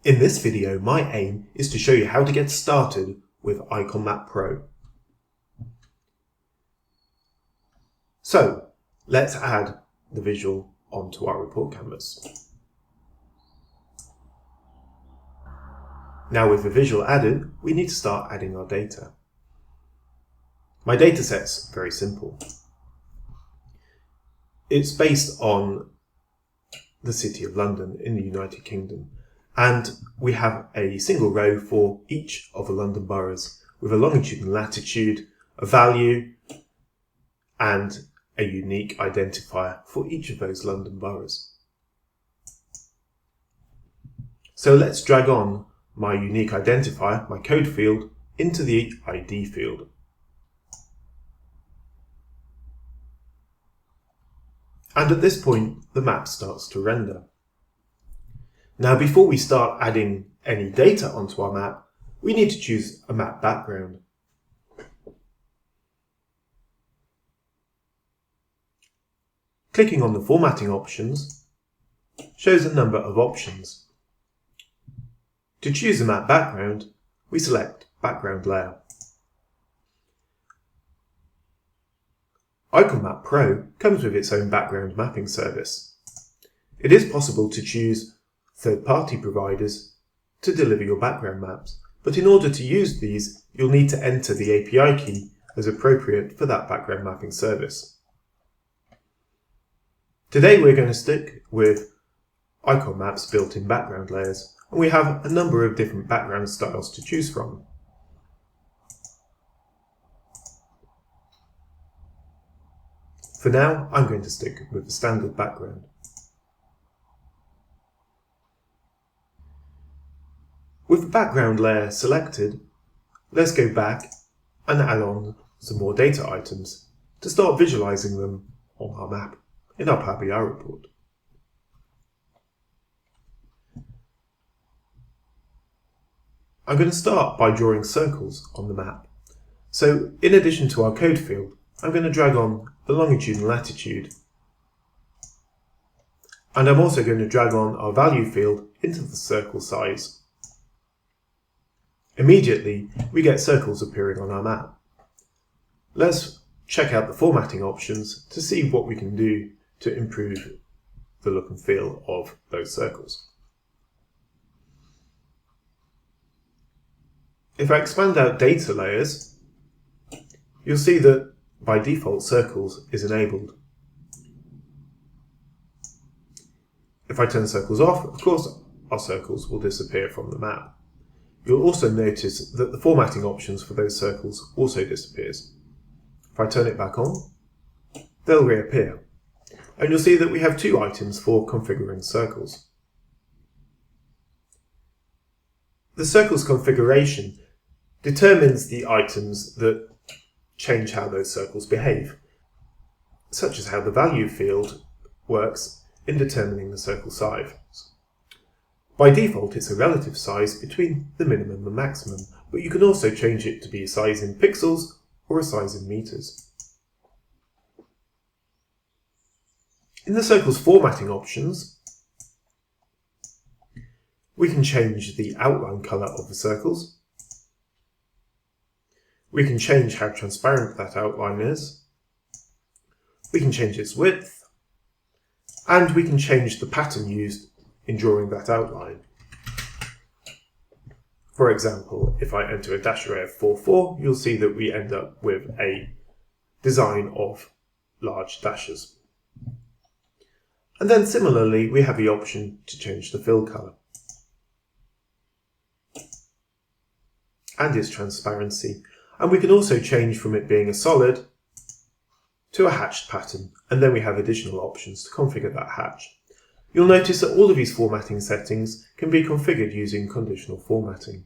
In this video, my aim is to show you how to get started with Icon Map Pro. So, let's add the visual onto our report canvas. Now with the visual added, we need to start adding our data. My dataset's very simple. It's based on the City of London in the United Kingdom, and we have a single row for each of the London boroughs with a longitude and latitude, a value, and a unique identifier for each of those London boroughs. So let's drag on my unique identifier, my code field, into the ID field. And at this point, the map starts to render. Now, before we start adding any data onto our map, we need to choose a map background. Clicking on the formatting options shows a number of options. To choose a map background, we select Background Layer. Icon Map Pro comes with its own background mapping service. It is possible to choose third-party providers to deliver your background maps, but in order to use these, you'll need to enter the API key as appropriate for that background mapping service. Today we're going to stick with Icon Map's built-in background layers, and we have a number of different background styles to choose from. For now, I'm going to stick with the standard background. With the background layer selected, let's go back and add on some more data items to start visualizing them on our map in our Power BI report. I'm going to start by drawing circles on the map. So in addition to our code field, I'm going to drag on the longitude and latitude. And I'm also going to drag on our value field into the circle size. Immediately, we get circles appearing on our map. Let's check out the formatting options to see what we can do to improve the look and feel of those circles. If I expand out data layers, you'll see that by default circles is enabled. If I turn circles off, of course our circles will disappear from the map. You'll also notice that the formatting options for those circles also disappears. If I turn it back on, they'll reappear. And you'll see that we have two items for configuring circles. The circles configuration determines the items that change how those circles behave, such as how the value field works in determining the circle size. By default, it's a relative size between the minimum and maximum, but you can also change it to be a size in pixels or a size in meters. In the circle's formatting options, we can change the outline color of the circles. We can change how transparent that outline is. We can change its width. And we can change the pattern used in drawing that outline. For example, if I enter a dash array of 4, you'll see that we end up with a design of large dashes. And then similarly, we have the option to change the fill color and its transparency. And we can also change from it being a solid to a hatched pattern, and then we have additional options to configure that hatch. You'll notice that all of these formatting settings can be configured using conditional formatting.